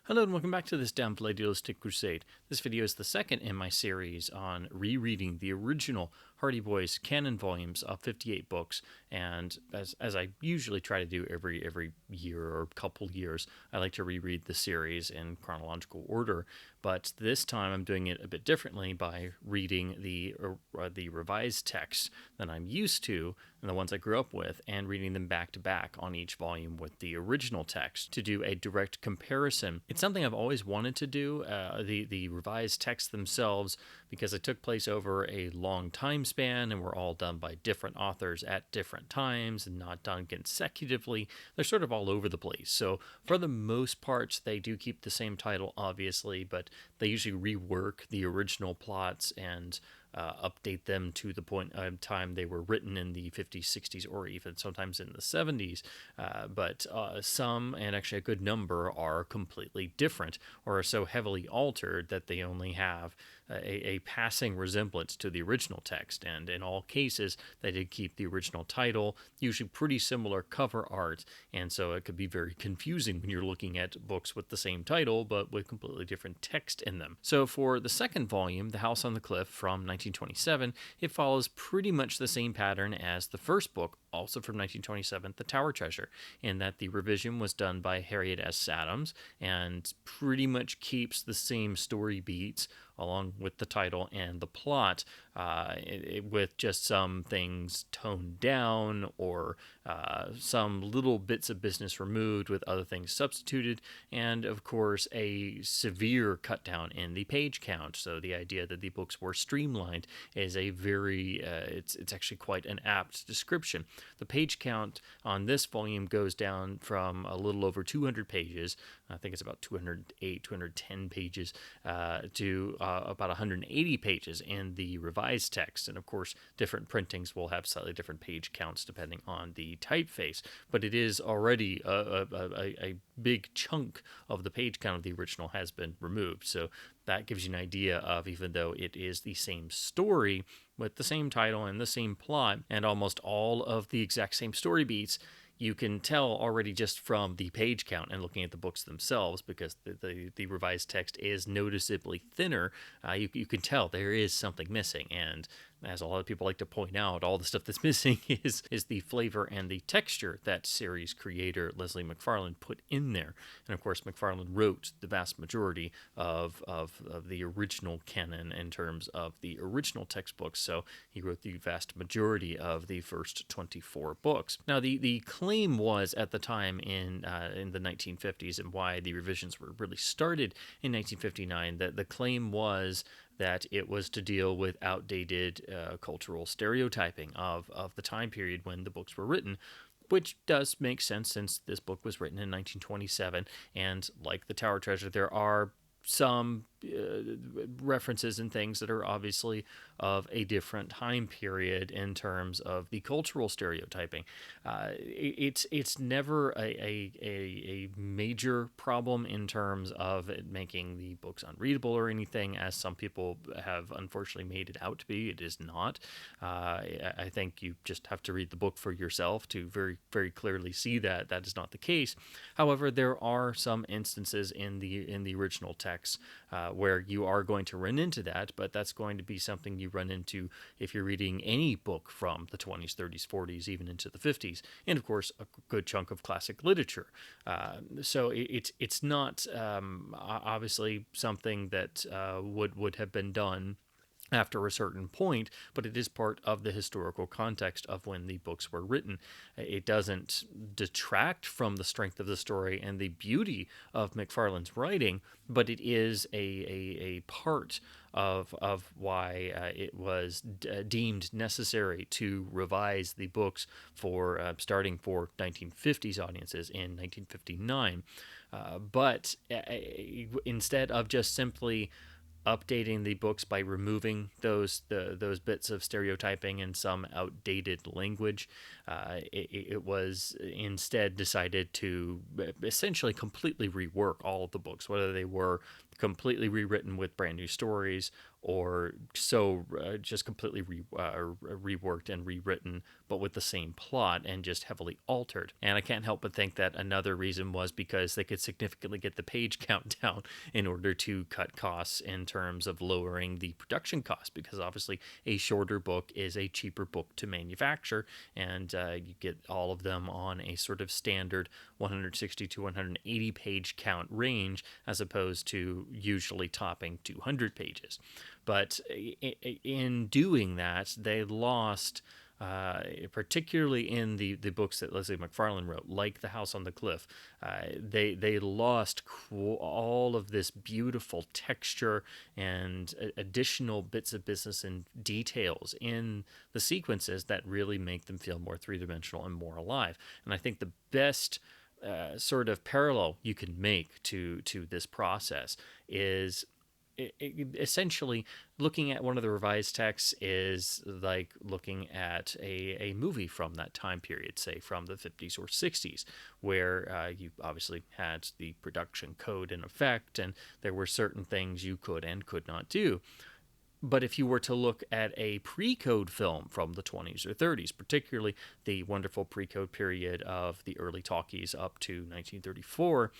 Hello and welcome back to this downplay idealistic crusade. This video is the second in my series on rereading the original Hardy Boys canon volumes of 58 books, and as I usually try to do every year or couple years, I like to reread the series in chronological order, but this time I'm doing it a bit differently by reading the revised text that I'm used to and the ones I grew up with, and reading them back to back on each volume with the original text to do a direct comparison. It's something I've always wanted to do, the revised texts themselves, because it took place over a long time span and were all done by different authors at different times and not done consecutively. They're sort of all over the place. So for the most part, they do keep the same title, obviously, but they usually rework the original plots and update them to the point of time they were written in the 50s, 60s, or even sometimes in the 70s. But some, and actually a good number, are completely different or are so heavily altered that they only have a passing resemblance to the original text. And in all cases, they did keep the original title, usually pretty similar cover art, and so it could be very confusing when you're looking at books with the same title but with completely different text in them. So for the second volume, The House on the Cliff from 1927, it follows pretty much the same pattern as the first book, also from 1927, The Tower Treasure, in that the revision was done by Harriet S. Adams and pretty much keeps the same story beats along with the title and the plot, with just some things toned down or some little bits of business removed with other things substituted, and of course a severe cut down in the page count. So the idea that the books were streamlined is a very, it's actually quite an apt description. The page count on this volume goes down from a little over 200 pages, I think it's about 208, 210 pages, to about 180 pages in the revised text. And of course, different printings will have slightly different page counts depending on the typeface, but it is already a big chunk of the page count of the original has been removed. So that gives you an idea of, even though it is the same story with the same title and the same plot and almost all of the exact same story beats, you can tell already just from the page count and looking at the books themselves, because the revised text is noticeably thinner. You can tell there is something missing, and as a lot of people like to point out, all the stuff that's missing is the flavor and the texture that series creator Leslie McFarlane put in there. And of course, McFarlane wrote the vast majority of the original canon in terms of the original textbooks, so he wrote the vast majority of the first 24 books. Now, the claim was at the time in the 1950s, and why the revisions were really started in 1959, that the claim was that it was to deal with outdated cultural stereotyping of the time period when the books were written, which does make sense since this book was written in 1927, and like The Tower Treasure, there are some references and things that are obviously of a different time period in terms of the cultural stereotyping. It's never a major problem in terms of it making the books unreadable or anything, as some people have unfortunately made it out to be. It is not. I think you just have to read the book for yourself to very, very clearly see that that is not the case. However, there are some instances in the original text where you are going to run into that, but that's going to be something you run into if you're reading any book from the 20s, 30s, 40s, even into the 50s, and of course a good chunk of classic literature. So it's not obviously something that would have been done after a certain point, but it is part of the historical context of when the books were written. It doesn't detract from the strength of the story and the beauty of McFarlane's writing, but it is a part of why it was deemed necessary to revise the books for starting for 1950s audiences in 1959. But instead of just simply updating the books by removing those bits of stereotyping and some outdated language, it was instead decided to essentially completely rework all of the books, whether they were completely rewritten with brand new stories or so just completely reworked and rewritten, but with the same plot and just heavily altered. And I can't help but think that another reason was because they could significantly get the page count down in order to cut costs in terms of lowering the production costs, because obviously a shorter book is a cheaper book to manufacture, and you get all of them on a sort of standard 160 to 180 page count range, as opposed to usually topping 200 pages. But in doing that, they lost, particularly in the books that Leslie McFarlane wrote, like The House on the Cliff, they lost all of this beautiful texture and additional bits of business and details in the sequences that really make them feel more three-dimensional and more alive. And I think the best sort of parallel you can make to this process is essentially looking at one of the revised texts is like looking at a movie from that time period, say from the 50s or 60s, where you obviously had the production code in effect and there were certain things you could and could not do. But if you were to look at a pre-code film from the 20s or 30s, particularly the wonderful pre-code period of the early talkies up to 1934,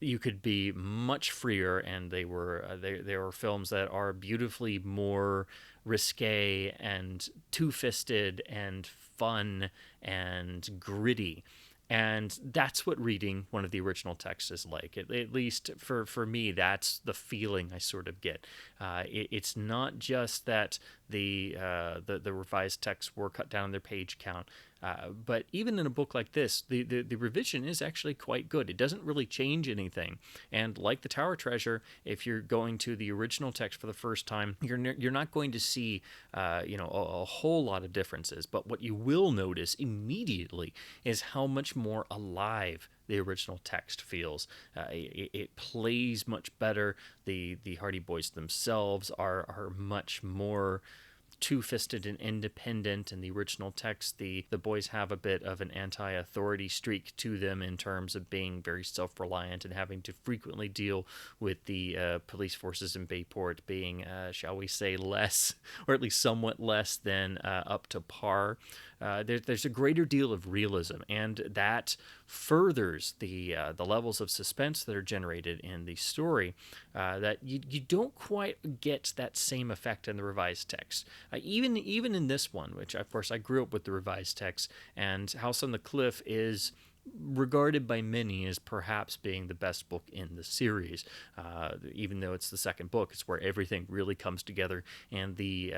you could be much freer, and they were films that are beautifully more risque and two-fisted and fun and gritty. And that's what reading one of the original texts is like. At least for me, that's the feeling I sort of get. It's not just that the revised texts were cut down their page count, but even in a book like this, the revision is actually quite good. It doesn't really change anything. And like the Tower Treasure, if you're going to the original text for the first time, you're not going to see a whole lot of differences. But what you will notice immediately is how much more alive the original text feels. It plays much better. The Hardy Boys themselves are much more two-fisted and independent. In the original text, the boys have a bit of an anti-authority streak to them in terms of being very self-reliant and having to frequently deal with the police forces in Bayport being, shall we say, less, or at least somewhat less than up to par. There's a greater deal of realism, and that furthers the levels of suspense that are generated in the story that you don't quite get that same effect in the revised text. Even in this one, which of course I grew up with the revised text, and House on the Cliff is regarded by many as perhaps being the best book in the series. Even though it's the second book, it's where everything really comes together, and the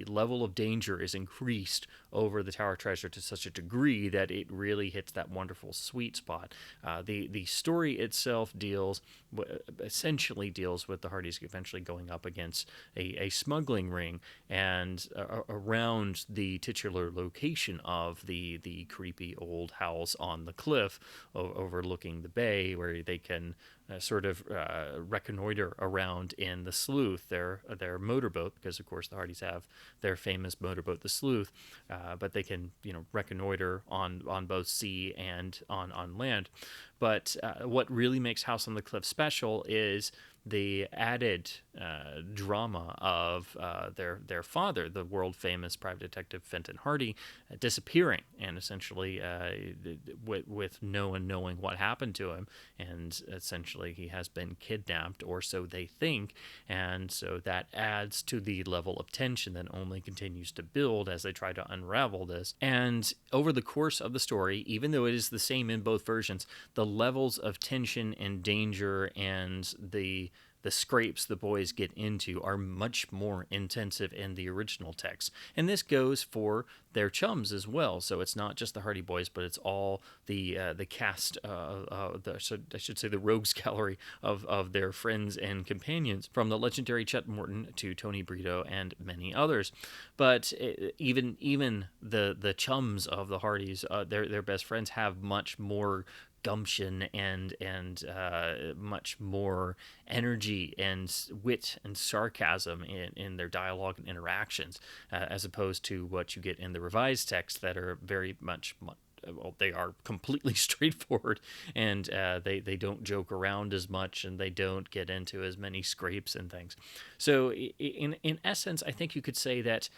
level of danger is increased over the Tower Treasure to such a degree that it really hits that wonderful sweet spot. The story itself essentially deals with the Hardys eventually going up against a smuggling ring, and around the titular location of the creepy old house on the cliff overlooking the bay, where they can sort of reconnoiter around in the Sleuth, their motorboat, because of course the Hardys have their famous motorboat, the Sleuth, but they can reconnoiter on both sea and on land. But what really makes House on the Cliff special is the added drama of their father, the world-famous private detective Fenton Hardy, disappearing, and essentially with no one knowing what happened to him, and essentially he has been kidnapped, or so they think, and so that adds to the level of tension that only continues to build as they try to unravel this. And over the course of the story, even though it is the same in both versions, the levels of tension and danger and the scrapes the boys get into are much more intensive in the original text. And this goes for their chums as well. So it's not just the Hardy Boys, but it's all the cast, I should say the rogues gallery of their friends and companions, from the legendary Chet Morton to Tony Brito and many others. But even the chums of the Hardys, their best friends, have much more gumption and much more energy and wit and sarcasm in their dialogue and interactions, as opposed to what you get in the revised text that are very much well, they are completely straightforward, and they don't joke around as much, and they don't get into as many scrapes and things. So in essence, I think you could say that,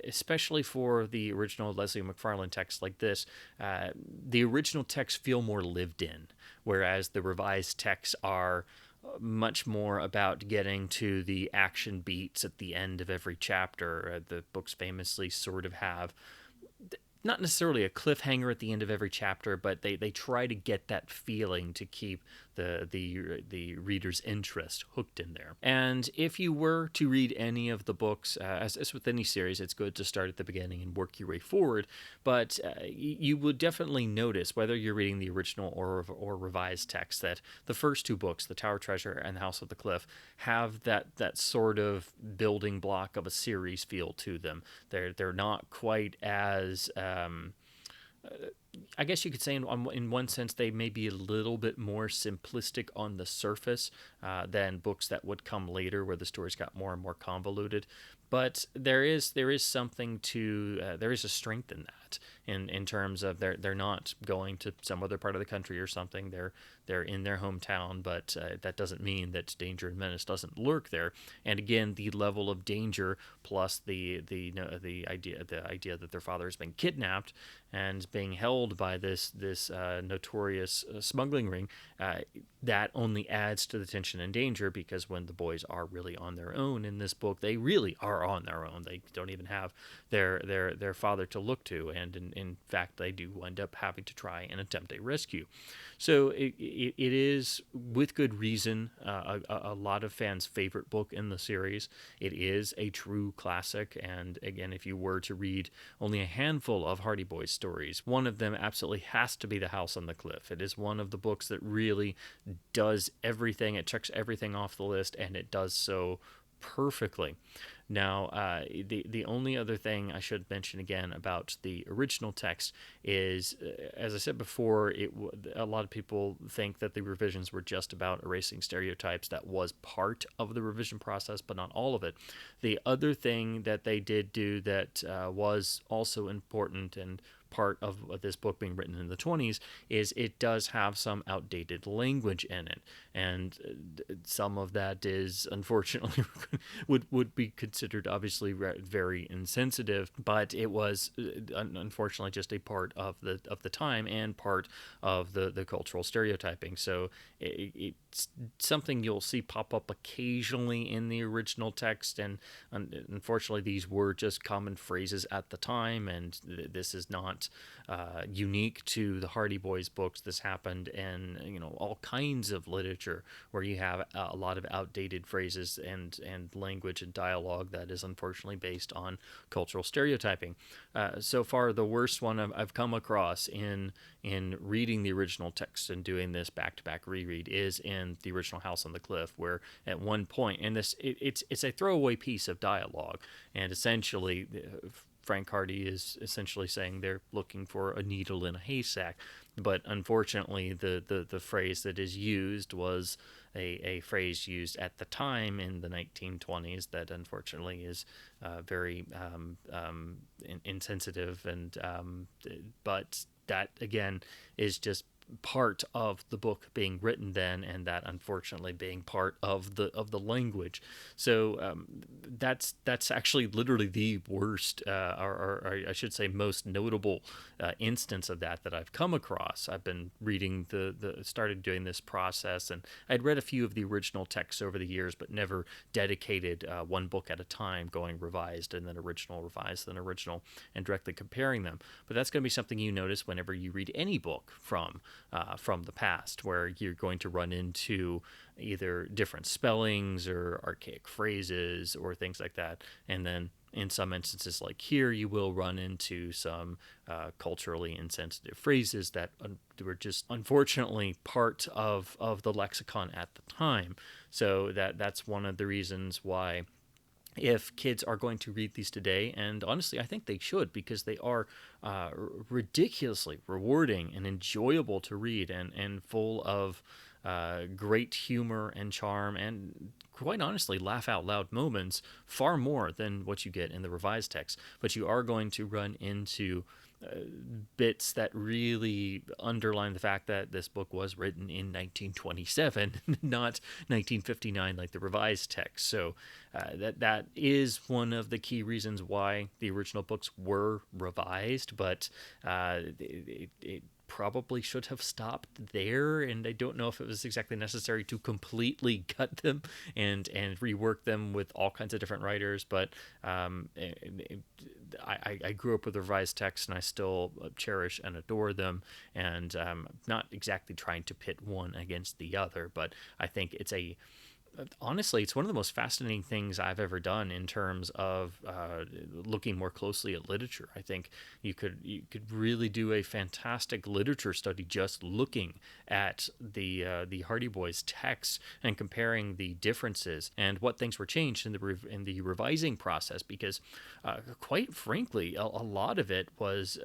especially for the original Leslie McFarlane text like this, the original texts feel more lived in, whereas the revised texts are much more about getting to the action beats at the end of every chapter. The books famously sort of have not necessarily a cliffhanger at the end of every chapter, but they try to get that feeling to keep the reader's interest hooked in there. And if you were to read any of the books, as with any series, it's good to start at the beginning and work your way forward. But you would definitely notice, whether you're reading the original or revised text, that the first two books, The Tower Treasure and The House of the Cliff, have that sort of building block of a series feel to them. They're not quite as I guess you could say in one sense they may be a little bit more simplistic on the surface than books that would come later, where the stories got more and more convoluted. But there is something to there is a strength in that, in terms of they're not going to some other part of the country or something. They're in their hometown, but that doesn't mean that danger and menace doesn't lurk there. And again, the level of danger plus the idea that their father has been kidnapped and being held by this notorious smuggling ring, that only adds to the tension and danger, because when the boys are really on their own in this book, they really are on their own. They don't even have their father to look to, and in fact they do wind up having to try and attempt a rescue. So it is, with good reason, a lot of fans' favorite book in the series. It is a true classic, and again, if you were to read only a handful of Hardy Boys stories, one of them absolutely has to be The House on the Cliff. It is one of the books that really does everything. It checks everything off the list, and it does so perfectly. Now, the only other thing I should mention again about the original text is, as I said before, a lot of people think that the revisions were just about erasing stereotypes. That was part of the revision process, but not all of it. The other thing that they did do that was also important, and part of this book being written in the 20s, is it does have some outdated language in it, and some of that is unfortunately would be considered obviously very insensitive, but it was unfortunately just a part of the time and part of the cultural stereotyping. So it's something you'll see pop up occasionally in the original text, and unfortunately these were just common phrases at the time, and this is not unique to the Hardy Boys books. This happened in all kinds of literature where you have a lot of outdated phrases and language and dialogue that is unfortunately based on cultural stereotyping. So far, the worst one I've come across in reading the original text and doing this back-to-back reread is in the original House on the Cliff, where at one point, and it's a throwaway piece of dialogue, and essentially Frank Hardy is essentially saying they're looking for a needle in a haystack. But unfortunately, the phrase that is used was a phrase used at the time in the 1920s that unfortunately is very insensitive, and but that again is just part of the book being written then, and that unfortunately being part of the language. So that's actually literally the worst, or I should say most notable instance of that I've come across. I've been reading started doing this process, and I'd read a few of the original texts over the years, but never dedicated one book at a time, going revised and then original, revised then original, and directly comparing them. But that's going to be something you notice whenever you read any book from the past, where you're going to run into either different spellings or archaic phrases or things like that. And then in some instances like here, you will run into some culturally insensitive phrases that were just unfortunately part of the lexicon at the time. So that's one of the reasons why, if kids are going to read these today, and honestly I think they should, because they are ridiculously rewarding and enjoyable to read, and full of great humor and charm, and quite honestly laugh out loud moments, far more than what you get in the revised text. But you are going to run into bits that really underline the fact that this book was written in 1927, not 1959 like the revised text. So that is one of the key reasons why the original books were revised, but it probably should have stopped there, and I don't know if it was exactly necessary to completely cut them and rework them with all kinds of different writers. But I grew up with the revised text, and I still cherish and adore them. And not exactly trying to pit one against the other, but I think honestly, it's one of the most fascinating things I've ever done in terms of looking more closely at literature. I think you could really do a fantastic literature study just looking at the Hardy Boys text and comparing the differences and what things were changed in the revising process. Because, quite frankly, a lot of it was.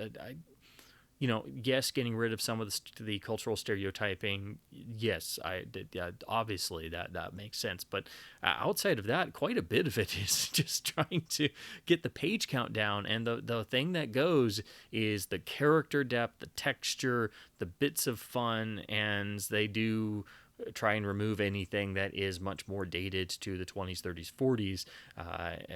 Yes, getting rid of some of the cultural stereotyping. Yes, I did. Yeah, obviously that makes sense. But outside of that, quite a bit of it is just trying to get the page count down. And the thing that goes is the character depth, the texture, the bits of fun, and they do try and remove anything that is much more dated to the 20s, 30s, 40s,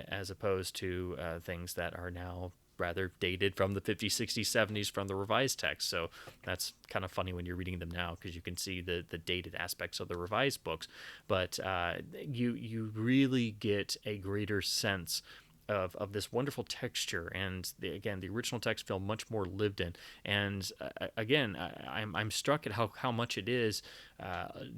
as opposed to things that are now rather dated from the 50s, 60s, 70s from the revised text. So that's kind of funny when you're reading them now, because you can see the dated aspects of the revised books. But you really get a greater sense of this wonderful texture, and again, the original text felt much more lived in. And again, I'm struck at how much it is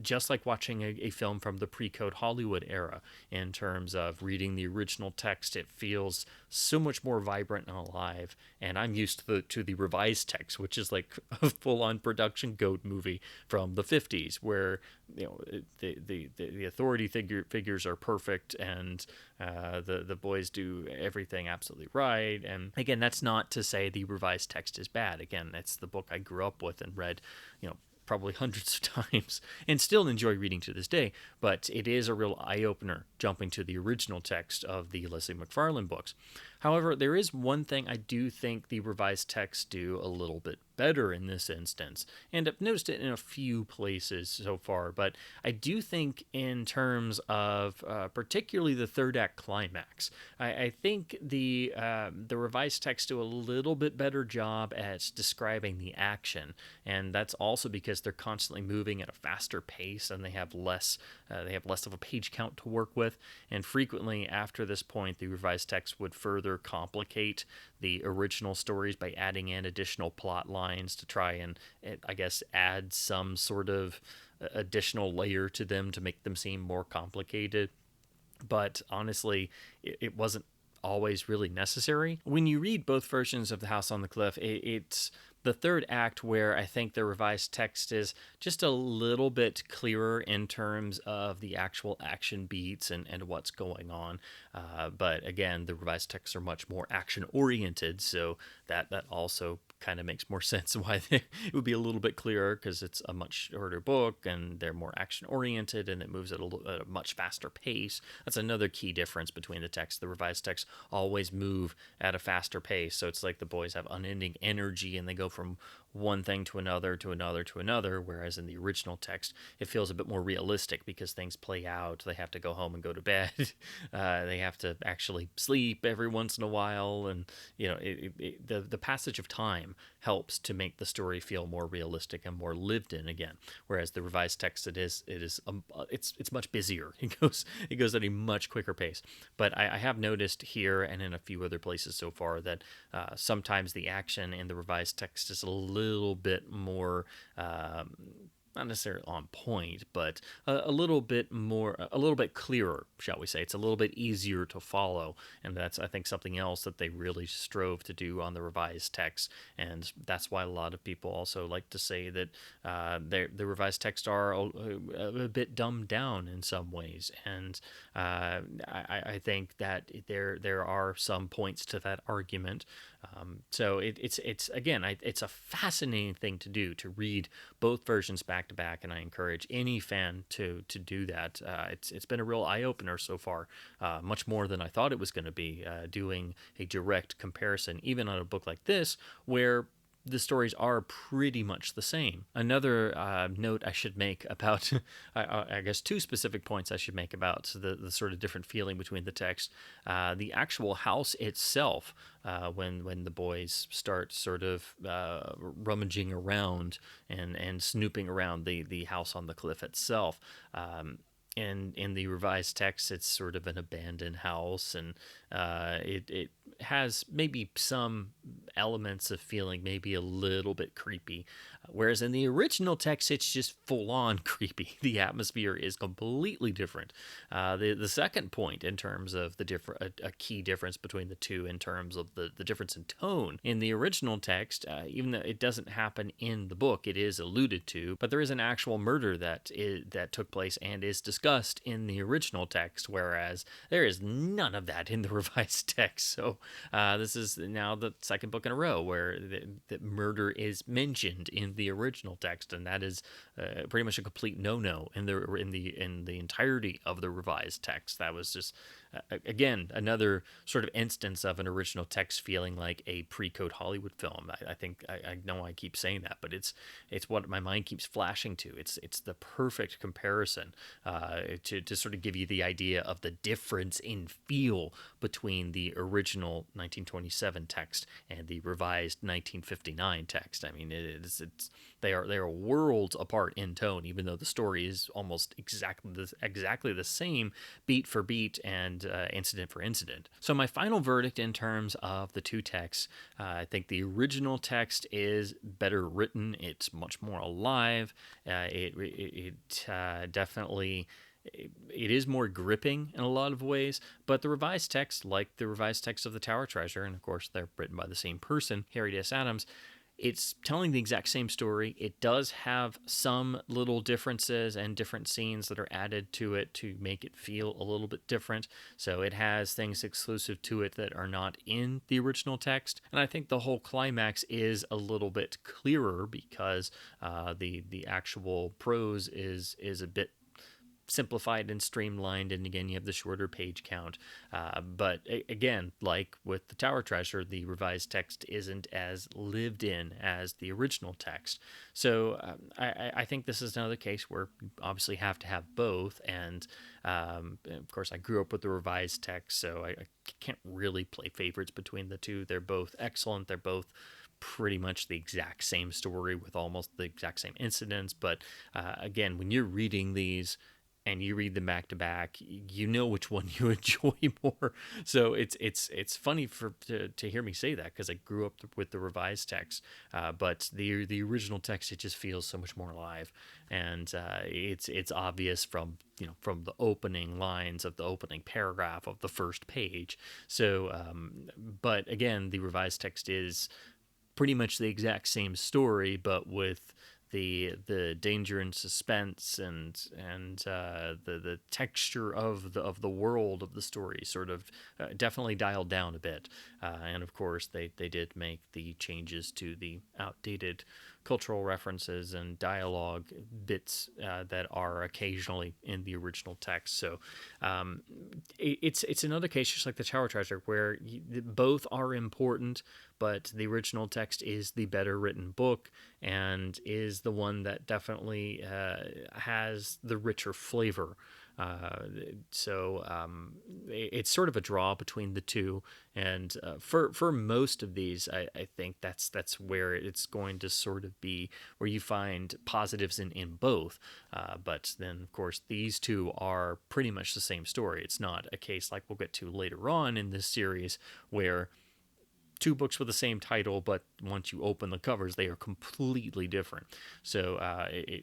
just like watching a film from the pre-Code Hollywood era. In terms of reading the original text, it feels so much more vibrant and alive. And I'm used to the revised text, which is like a full-on production goat movie from the 50s, where the authority figures are perfect, and the boys do everything absolutely right. And again, that's not to say the revised text is bad. Again, it's the book I grew up with and read, probably hundreds of times, and still enjoy reading to this day. But it is a real eye-opener jumping to the original text of the Leslie McFarlane books. However, there is one thing I do think the revised texts do a little bit better in this instance, and I've noticed it in a few places so far. But I do think in terms of particularly the third act climax, I think the revised texts do a little bit better job at describing the action, and that's also because they're constantly moving at a faster pace, and they have less of a page count to work with. And frequently after this point, the revised text would further complicate the original stories by adding in additional plot lines to try and, I guess, add some sort of additional layer to them to make them seem more complicated. But honestly, it wasn't always really necessary. When you read both versions of The House on the Cliff, it's the third act where I think the revised text is just a little bit clearer in terms of the actual action beats and what's going on. But again, the revised texts are much more action oriented, so that also kind of makes more sense why it would be a little bit clearer, because it's a much shorter book and they're more action oriented and it moves at a much faster pace. That's another key difference between the text. The revised texts always move at a faster pace, so it's like the boys have unending energy and they go from one thing to another to another to another, whereas in the original text it feels a bit more realistic because things play out. They have to go home and go to bed. They have to actually sleep every once in a while, and the passage of time helps to make the story feel more realistic and more lived in again. Whereas the revised text, it's much busier. It goes at a much quicker pace. But I have noticed here and in a few other places so far that sometimes the action in the revised text is a little bit more not necessarily on point, but a little bit clearer, shall we say. It's a little bit easier to follow, and that's, I think, something else that they really strove to do on the revised text, and that's why a lot of people also like to say that the revised texts are a bit dumbed down in some ways, and I think that there are some points to that argument. So it's again, it's a fascinating thing to do, to read both versions back to back, and I encourage any fan to do that. It's been a real eye opener so far, much more than I thought it was going to be. Doing a direct comparison, even on a book like this, where the stories are pretty much the same. Another note I should make about, I guess, two specific points I should make about the sort of different feeling between the text. The actual house itself, when the boys start sort of rummaging around and snooping around the house on the cliff itself. In the revised text, it's sort of an abandoned house, and it has maybe some elements of feeling maybe a little bit creepy. Whereas in the original text, it's just full on creepy. The atmosphere is completely different. The second point in terms of the a key difference between the two in terms of the difference in tone. In the original text, even though it doesn't happen in the book, it is alluded to, but there is an actual murder that took place and is discussed in the original text, whereas there is none of that in the revised text. So this is now the second book in a row where the murder is mentioned in the original text, and that is pretty much a complete no-no in the entirety of the revised text. That was just again another sort of instance of an original text feeling like a pre-Code Hollywood film. I think I know I keep saying that, but it's what my mind keeps flashing to. It's the perfect comparison to sort of give you the idea of the difference in feel between the original 1927 text and the revised 1959 text. I mean, they are worlds apart in tone, even though the story is almost exactly the same, beat for beat and incident for incident. So my final verdict in terms of the two texts, I think the original text is better written. It's much more alive. It definitely. It is more gripping in a lot of ways, but the revised text, like the revised text of The Tower Treasure, and of course they're written by the same person, Harriet S. Adams, it's telling the exact same story. It does have some little differences and different scenes that are added to it to make it feel a little bit different. So it has things exclusive to it that are not in the original text. And I think the whole climax is a little bit clearer because the actual prose is a bit simplified and streamlined, and again you have the shorter page count, but again, like with The Tower Treasure, the revised text isn't as lived in as the original text. So I think this is another case where you obviously have to have both, and of course I grew up with the revised text, so I can't really play favorites between the two. They're both excellent. They're both pretty much the exact same story with almost the exact same incidents, but again, when you're reading these and you read them back to back, you know which one you enjoy more. So it's funny to hear me say that, because I grew up with the revised text, but the original text, it just feels so much more alive, and it's obvious from the opening lines of the opening paragraph of the first page. So, but again, the revised text is pretty much the exact same story, but with the danger and suspense and the texture of the world of the story sort of definitely dialed down a bit, and of course they did make the changes to the outdated cultural references and dialogue bits that are occasionally in the original text. So it's another case, just like The Tower Treasure, where both are important, but the original text is the better written book and is the one that definitely has the richer flavor. It's sort of a draw between the two, and for most of these, I think that's where it's going to sort of be, where you find positives in both. But then, of course, these two are pretty much the same story. It's not a case like we'll get to later on in this series where two books with the same title, but once you open the covers, they are completely different. So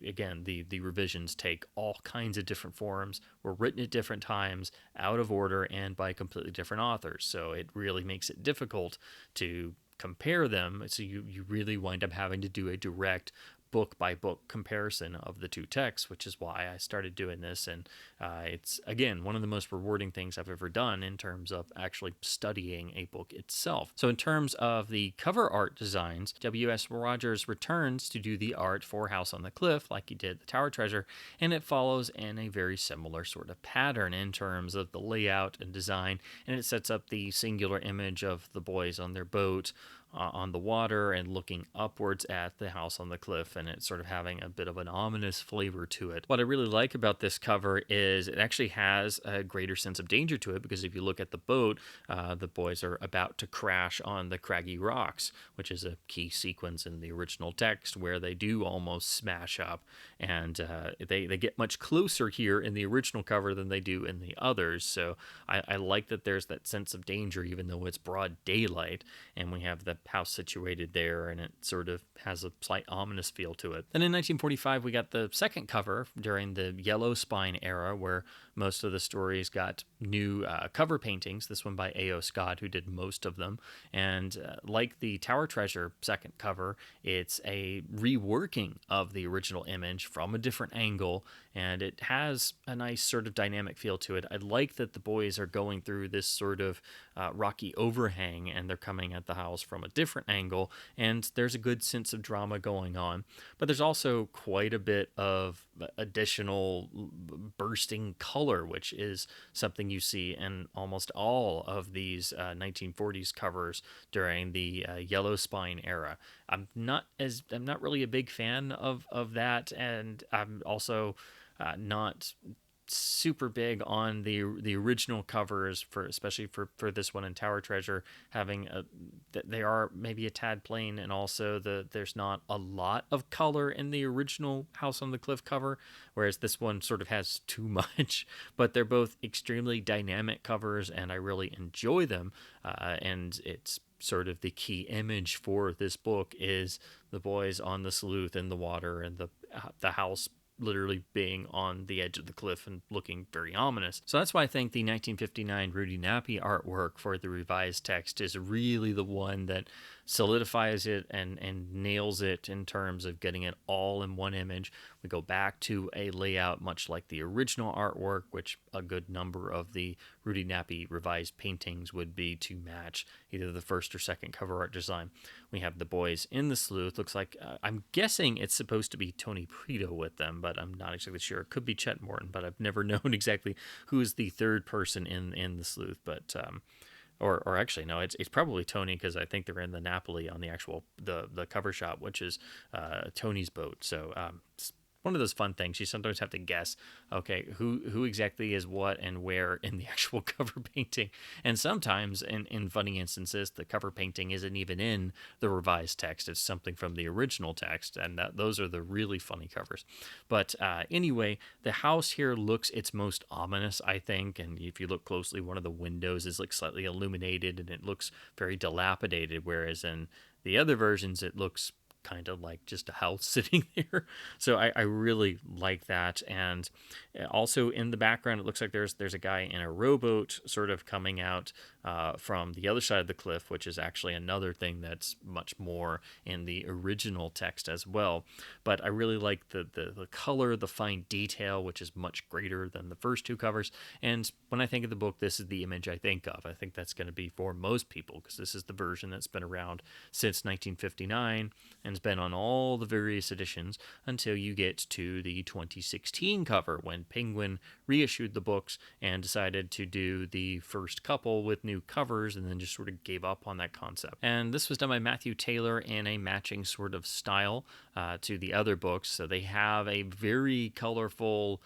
again, the revisions take all kinds of different forms, were written at different times, out of order, and by completely different authors. So it really makes it difficult to compare them. So you really wind up having to do a direct book by book comparison of the two texts, which is why I started doing this. And it's, again, one of the most rewarding things I've ever done in terms of actually studying a book itself. So in terms of the cover art designs, W.S. Rogers returns to do the art for House on the Cliff like he did the Tower Treasure, and it follows in a very similar sort of pattern in terms of the layout and design, and it sets up the singular image of the boys on their boat on the water and looking upwards at the house on the cliff, and it's sort of having a bit of an ominous flavor to it. What I really like about this cover is it actually has a greater sense of danger to it, because if you look at the boat, the boys are about to crash on the craggy rocks, which is a key sequence in the original text where they do almost smash up, and they get much closer here in the original cover than they do in the others. So I like that there's that sense of danger even though it's broad daylight, and we have the house situated there, and it sort of has a slight ominous feel to it. Then in 1945 we got the second cover during the Yellow Spine era, where most of the stories got new cover paintings, this one by A.O. Scott, who did most of them, and like the Tower Treasure second cover, it's a reworking of the original image from a different angle, and it has a nice sort of dynamic feel to it. I like that the boys are going through this sort of rocky overhang, and they're coming at the house from a different angle, and there's a good sense of drama going on. But there's also quite a bit of additional bursting color, which is something you see in almost all of these 1940s covers during the Yellow Spine era. I'm not really a big fan of that, and I'm also not super big on the original covers, for especially for this one in Tower Treasure, having they are maybe a tad plain, and also there's not a lot of color in the original House on the Cliff cover, whereas this one sort of has too much. But they're both extremely dynamic covers, and I really enjoy them, and it's sort of the key image for this book is the boys on the sleuth in the water, and the house literally being on the edge of the cliff and looking very ominous. So that's why I think the 1959 Rudy Nappi artwork for the revised text is really the one that solidifies it and nails it in terms of getting it all in one image. We go back to a layout much like the original artwork, which a good number of the Rudy Nappi revised paintings would be to match either the first or second cover art design. We have the boys in the sleuth. Looks like, I'm guessing it's supposed to be Tony Prito with them, but I'm not exactly sure. It could be Chet Morton, but I've never known exactly who is the third person in the sleuth. But or actually no, it's probably Tony, because I think they're in the Napoli on the actual the cover shot, which is Tony's boat. So it's one of those fun things. You sometimes have to guess, okay, who exactly is what and where in the actual cover painting. And sometimes, in funny instances, the cover painting isn't even in the revised text. It's something from the original text, and those are the really funny covers. But anyway, the house here looks its most ominous, I think. And if you look closely, one of the windows is like slightly illuminated, and it looks very dilapidated, whereas in the other versions, it looks kind of like just a house sitting there. So I really like that. And also in the background, it looks like there's a guy in a rowboat sort of coming out from the other side of the cliff, which is actually another thing that's much more in the original text as well. But I really like the color, the fine detail, which is much greater than the first two covers. And when I think of the book, this is the image I think of. I think that's going to be for most people, because this is the version that's been around since 1959 and has been on all the various editions until you get to the 2016 cover, when Penguin reissued the books and decided to do the first couple with new covers, and then just sort of gave up on that concept. And this was done by Matthew Taylor in a matching sort of style to the other books. So they have a very colorful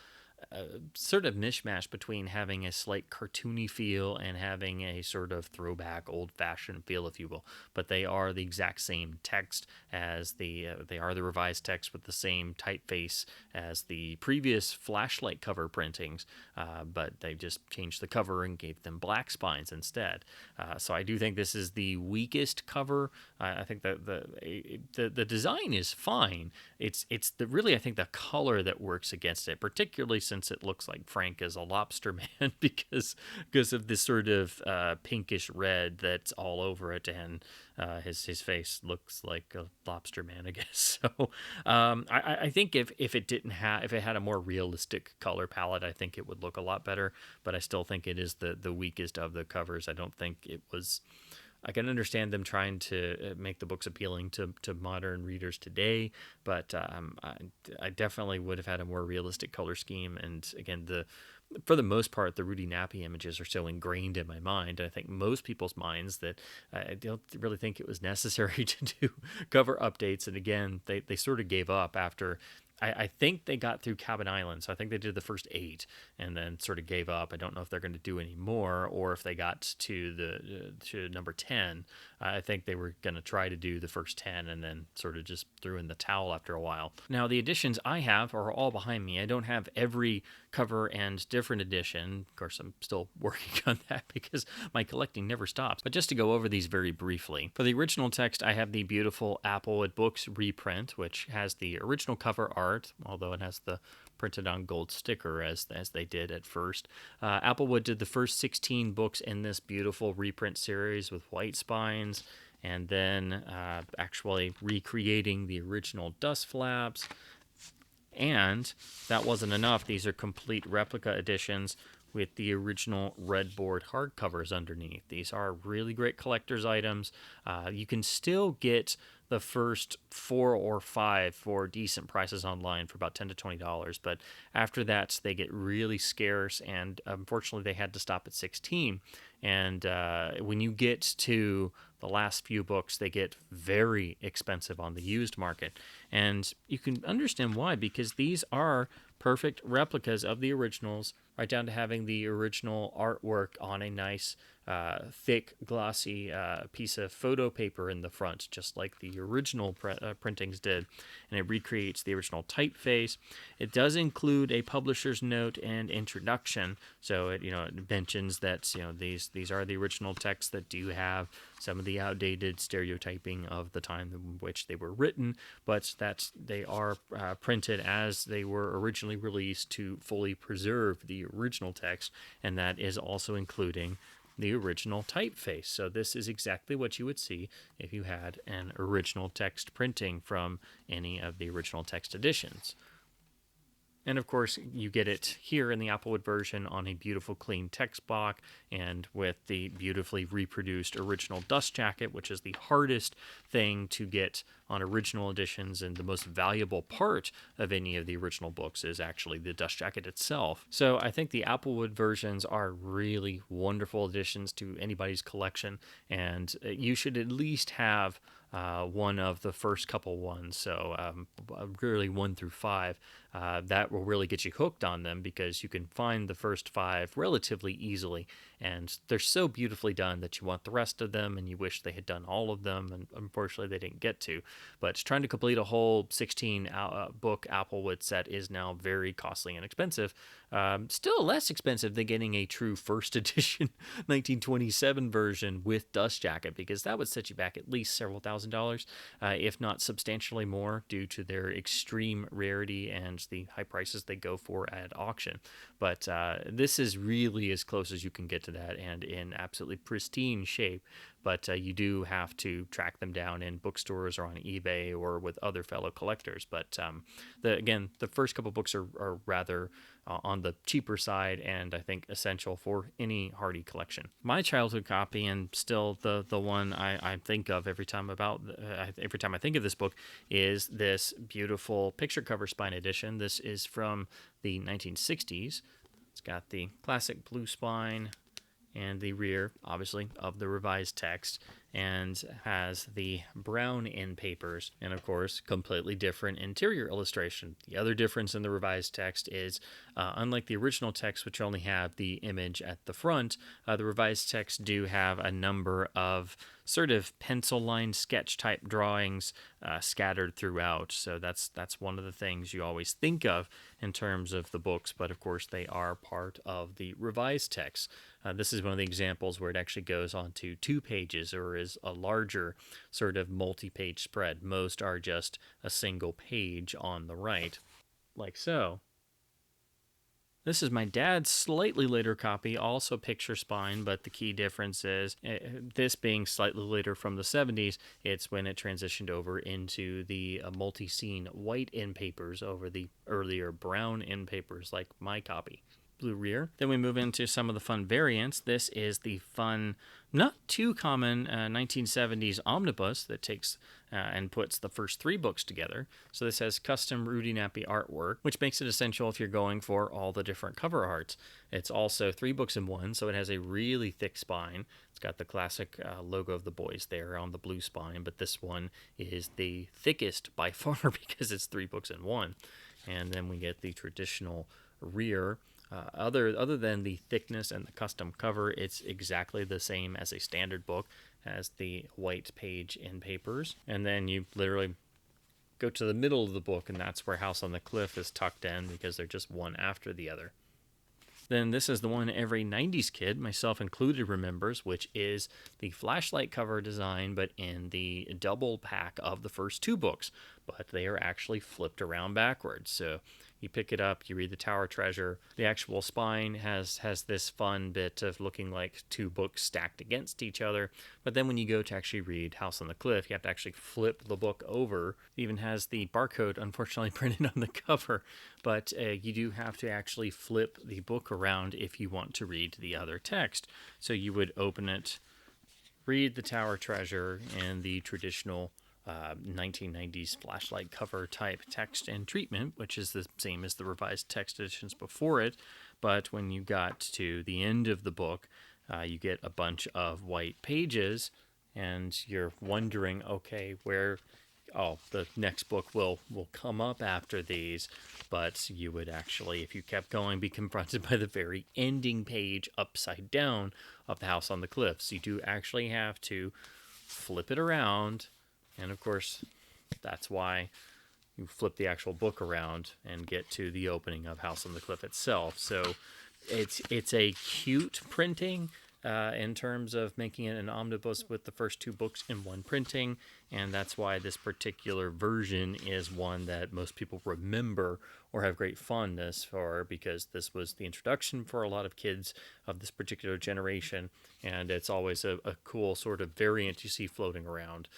sort of mishmash between having a slight cartoony feel and having a sort of throwback, old-fashioned feel, if you will. But they are the exact same text as they are the revised text with the same typeface as the previous Flashlight cover printings, but they just changed the cover and gave them black spines instead. So I do think this is the weakest cover. I think that the design is fine. It's really, I think, the color that works against it, particularly since since it looks like Frank is a lobster man because of this sort of pinkish red that's all over it, and his face looks like a lobster man, I guess. So I think if it didn't have, if it had a more realistic color palette, I think it would look a lot better. But I still think it is the weakest of the covers. I don't think it was. I can understand them trying to make the books appealing to modern readers today, but I definitely would have had a more realistic color scheme. And again, for the most part, the Rudy Nappy images are so ingrained in my mind. I think most people's minds that I don't really think it was necessary to do cover updates. And again, they sort of gave up after. I think they got through Cabin Island, so I think they did the first 8 and then sort of gave up. I don't know if they're going to do any more, or if they got to number 10. I think they were going to try to do the first 10 and then sort of just threw in the towel after a while. Now, the editions I have are all behind me. I don't have every cover and different edition. Of course, I'm still working on that because my collecting never stops. But just to go over these very briefly. For the original text, I have the beautiful Applewood Books reprint, which has the original cover art, although it has the printed on gold sticker as they did at first. Applewood did the first 16 books in this beautiful reprint series with white spines, and then actually recreating the original dust flaps. And that wasn't enough. These are complete replica editions with the original Redboard hardcovers underneath. These are really great collector's items. You can still get the first 4 or 5 for decent prices online for about $10 to $20, but after that they get really scarce, and unfortunately they had to stop at 16. And when you get to the last few books, they get very expensive on the used market, and you can understand why, because these are perfect replicas of the originals, right down to having the original artwork on a nice thick glossy piece of photo paper in the front, just like the original printings did, and it recreates the original typeface. It does include a publisher's note and introduction, so it mentions that these are the original texts that do have some of the outdated stereotyping of the time in which they were written, but that they are printed as they were originally released to fully preserve the original text, and that is also including the original typeface. So this is exactly what you would see if you had an original text printing from any of the original text editions. And of course, you get it here in the Applewood version on a beautiful clean text block and with the beautifully reproduced original dust jacket, which is the hardest thing to get on original editions, and the most valuable part of any of the original books is actually the dust jacket itself. So I think the Applewood versions are really wonderful additions to anybody's collection, and you should at least have one of the first couple ones, so really 1 through 5. That will really get you hooked on them because you can find the first 5 relatively easily, and they're so beautifully done that you want the rest of them, and you wish they had done all of them, and unfortunately they didn't get to. But trying to complete a whole 16 book Applewood set is now very costly and expensive. Still less expensive than getting a true first edition 1927 version with dust jacket, because that would set you back at least several $1,000s, if not substantially more, due to their extreme rarity and the high prices they go for at auction. But this is really as close as you can get to that, and in absolutely pristine shape. But you do have to track them down in bookstores or on eBay or with other fellow collectors. But the first couple books are rather on the cheaper side, and I think essential for any Hardy collection. My childhood copy, and still the one I think of every time I think of this book, is this beautiful picture cover spine edition. This is from the 1960s. It's got the classic blue spine and the rear, obviously, of the revised text, and has the brown end papers, and of course, completely different interior illustration. The other difference in the revised text is, unlike the original text, which only have the image at the front, the revised texts do have a number of sort of pencil line sketch type drawings scattered throughout. So that's one of the things you always think of in terms of the books, but of course they are part of the revised text. This is one of the examples where it actually goes on to 2 pages or is a larger sort of multi-page spread. Most are just a single page on the right, like so. This is my dad's slightly later copy, also picture spine, but the key difference is this being slightly later from the 70s, it's when it transitioned over into the multi-scene white end papers over the earlier brown end papers like my copy. Blue rear. Then we move into some of the fun variants. This is the fun, not too common 1970s omnibus that takes and puts the first 3 books together. So this has custom Rudy Nappy artwork, which makes it essential if you're going for all the different cover arts. It's also 3 books in one, so it has a really thick spine. It's got the classic logo of the boys there on the blue spine, but this one is the thickest by far because it's 3 books in one. And then we get the traditional rear. Other than the thickness and the custom cover, it's exactly the same as a standard book, has the white page in papers. And then you literally go to the middle of the book, and that's where House on the Cliff is tucked in because they're just one after the other. Then this is the one every 90s kid, myself included, remembers, which is the flashlight cover design, but in the double pack of the first 2 books. But they are actually flipped around backwards. So you pick it up, you read the Tower Treasure. The actual spine has this fun bit of looking like 2 books stacked against each other. But then when you go to actually read House on the Cliff, you have to actually flip the book over. It even has the barcode, unfortunately, printed on the cover. But you do have to actually flip the book around if you want to read the other text. So you would open it, read the Tower Treasure, and the traditional 1990s flashlight cover type text and treatment, which is the same as the revised text editions before it. But when you got to the end of the book, you get a bunch of white pages, and you're wondering, okay, where... Oh, the next book will come up after these, but you would actually, if you kept going, be confronted by the very ending page upside down of the House on the Cliff. So you do actually have to flip it around, and of course, that's why you flip the actual book around and get to the opening of House on the Cliff itself. So it's a cute printing. In terms of making it an omnibus with the first 2 books in one printing, and that's why this particular version is one that most people remember or have great fondness for, because this was the introduction for a lot of kids of this particular generation, and it's always a cool sort of variant you see floating around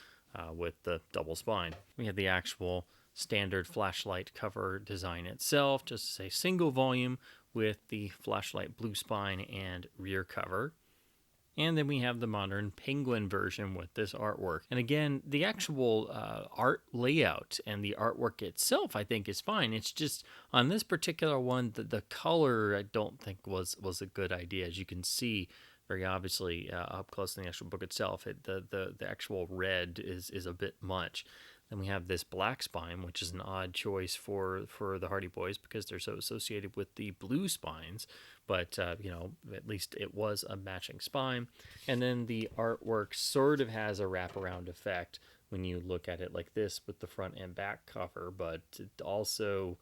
with the double spine. We have the actual standard flashlight cover design itself, just a single volume with the flashlight blue spine and rear cover. And then we have the modern penguin version with this artwork. And again, the actual art layout and the artwork itself, I think, is fine. It's just on this particular one, the color I don't think was a good idea. As you can see very obviously up close in the actual book itself, the actual red is a bit much. Then we have this black spine, which is an odd choice for the Hardy Boys because they're so associated with the blue spines. But, at least it was a matching spine. And then the artwork sort of has a wraparound effect when you look at it like this with the front and back cover. But it also,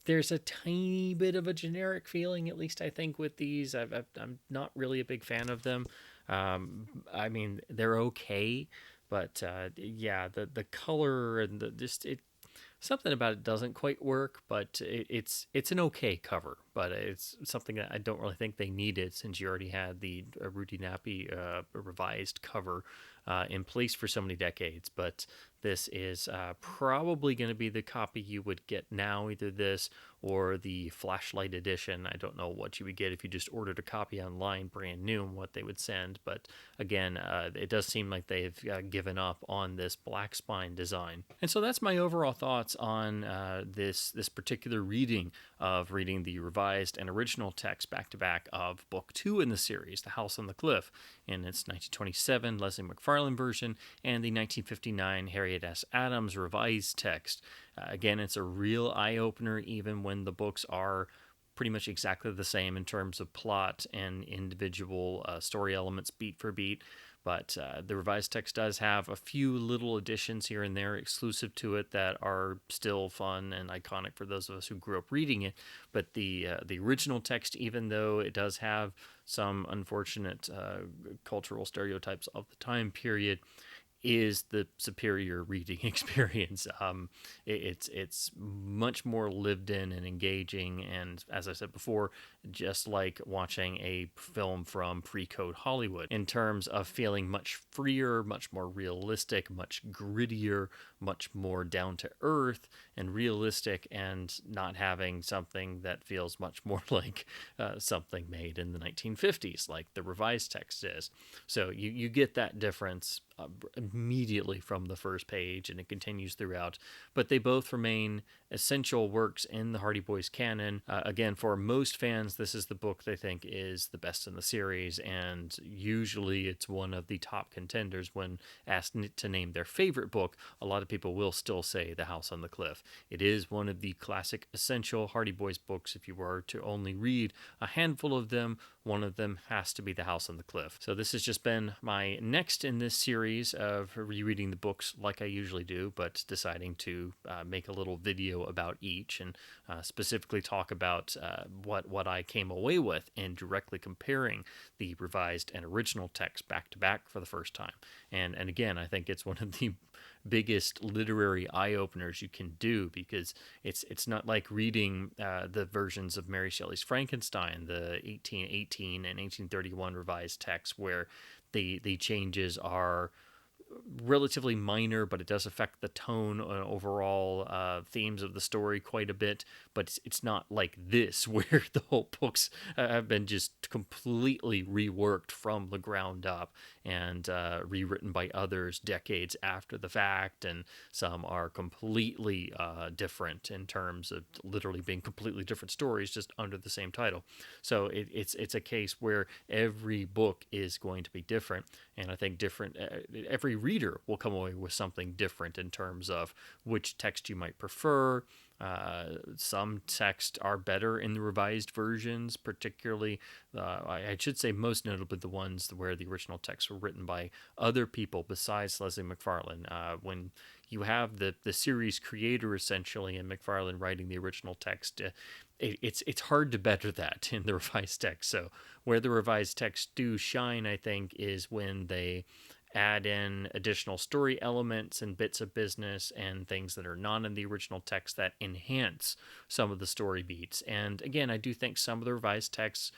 there's a tiny bit of a generic feeling, at least I think, with these. I'm not really a big fan of them. They're okay, but the color and something about it doesn't quite work. But it's an okay cover, but it's something that I don't really think they needed since you already had the Rudy Nappy revised cover in place for so many decades. But this is probably going to be the copy you would get now, either this or the flashlight edition. I don't know what you would get if you just ordered a copy online brand new and what they would send. But again, it does seem like they've given up on this black spine design. And so that's my overall thoughts on this particular reading the revised and original text back-to-back of Book 2 in the series, The House on the Cliff, in its 1927 Leslie McFarlane version and the 1959 Harriet S. Adams revised text. Again, it's a real eye-opener even when the books are pretty much exactly the same in terms of plot and individual story elements beat for beat. But the revised text does have a few little additions here and there exclusive to it that are still fun and iconic for those of us who grew up reading it. But the original text, even though it does have some unfortunate cultural stereotypes of the time period, is the superior reading experience. It's much more lived in and engaging, and as I said before, just like watching a film from PreCode Hollywood in terms of feeling much freer, much more realistic, much grittier, much more down to earth and realistic, and not having something that feels much more like something made in the 1950s, like the revised text is. So you get that difference immediately from the first page, and it continues throughout. But they both remain essential works in the Hardy Boys canon. Again, for most fans, this is the book they think is the best in the series, and usually it's one of the top contenders when asked to name their favorite book. A lot of people will still say The House on the Cliff. It is one of the classic, essential Hardy Boys books. If you were to only read a handful of them, one of them has to be The House on the Cliff. So this has just been my next in this series of rereading the books like I usually do, but deciding to make a little video about each, and specifically talk about what I came away with in directly comparing the revised and original text back to back for the first time. And again, I think it's one of the biggest literary eye-openers you can do, because it's not like reading the versions of Mary Shelley's Frankenstein, the 1818 and 1831 revised text, where the changes are relatively minor, but it does affect the tone and overall themes of the story quite a bit. But it's not like this, where the whole books have been just completely reworked from the ground up and rewritten by others decades after the fact, and some are completely different in terms of literally being completely different stories just under the same title. So it's a case where every book is going to be different, and I think different every reader will come away with something different in terms of which text you might prefer. Some texts are better in the revised versions, particularly, I should say most notably the ones where the original texts were written by other people besides Leslie McFarlane. When you have the series creator essentially and McFarlane writing the original text, it's hard to better that in the revised text. So where the revised texts do shine, I think, is when they add in additional story elements and bits of business and things that are not in the original text that enhance some of the story beats. And again, I do think some of the revised texts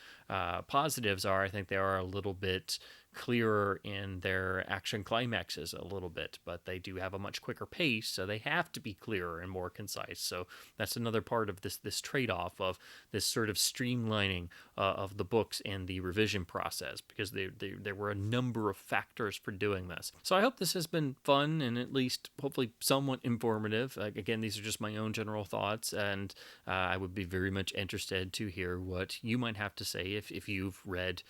positives are, I think they are a little bit clearer in their action climaxes a little bit, but they do have a much quicker pace, so they have to be clearer and more concise. So that's another part of this trade-off of this sort of streamlining of the books and the revision process, because there were a number of factors for doing this. So I hope this has been fun and at least hopefully somewhat informative. Again, these are just my own general thoughts, and I would be very much interested to hear what you might have to say if you've read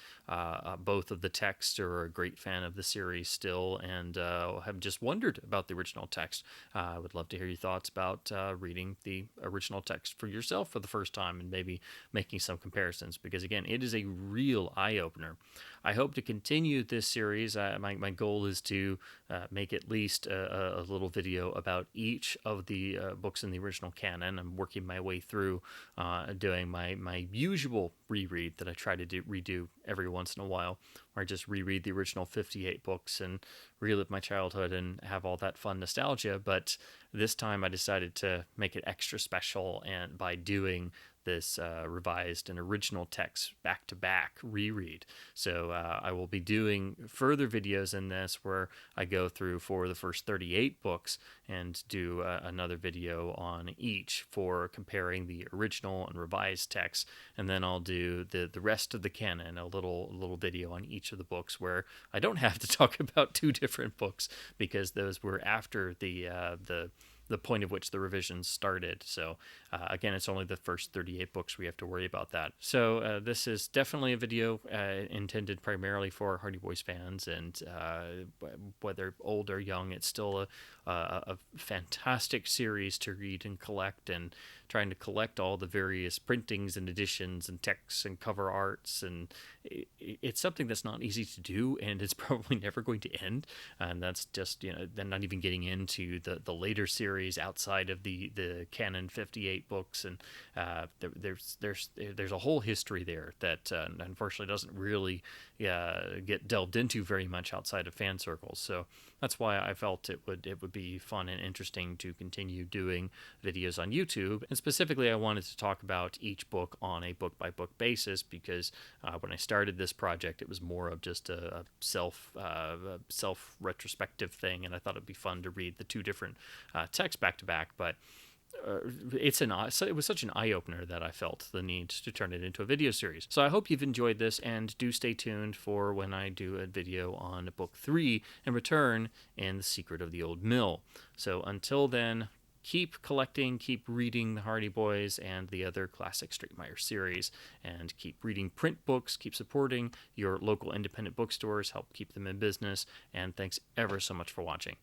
both of the texts, or are a great fan of the series still, and have just wondered about the original text. I would love to hear your thoughts about reading the original text for yourself for the first time, and maybe making some comparisons, because again, it is a real eye-opener. I hope to continue this series. My goal is to make at least a little video about each of the books in the original canon. I'm working my way through doing my usual reread that I try to redo every once in a while, where I just reread the original 58 books and relive my childhood and have all that fun nostalgia. But this time I decided to make it extra special, and by doing this revised and original text back-to-back reread. So I will be doing further videos in this where I go through for the first 38 books and do another video on each for comparing the original and revised text, and then I'll do the rest of the canon, a little video on each of the books where I don't have to talk about two different books, because those were after the point at which the revisions started. So again, it's only the first 38 books we have to worry about that. So this is definitely a video intended primarily for Hardy Boys fans, and whether old or young, it's still a fantastic series to read and collect, and trying to collect all the various printings and editions and texts and cover arts, and it's something that's not easy to do, and it's probably never going to end. And that's just, then not even getting into the later series outside of the canon 58 books, and there's a whole history there that unfortunately doesn't really get delved into very much outside of fan circles. So that's why I felt it would be fun and interesting to continue doing videos on YouTube. And specifically, I wanted to talk about each book on a book-by-book basis, because when I started this project, it was more of just a self-retrospective thing, and I thought it'd be fun to read the two different texts back-to-back. But it was such an eye-opener that I felt the need to turn it into a video series. So I hope you've enjoyed this, and do stay tuned for when I do a video on book 3 and return in The Secret of the Old Mill. So until then, keep collecting, keep reading the Hardy Boys and the other classic Stratemeyer series, and keep reading print books, keep supporting your local independent bookstores, help keep them in business, and thanks ever so much for watching.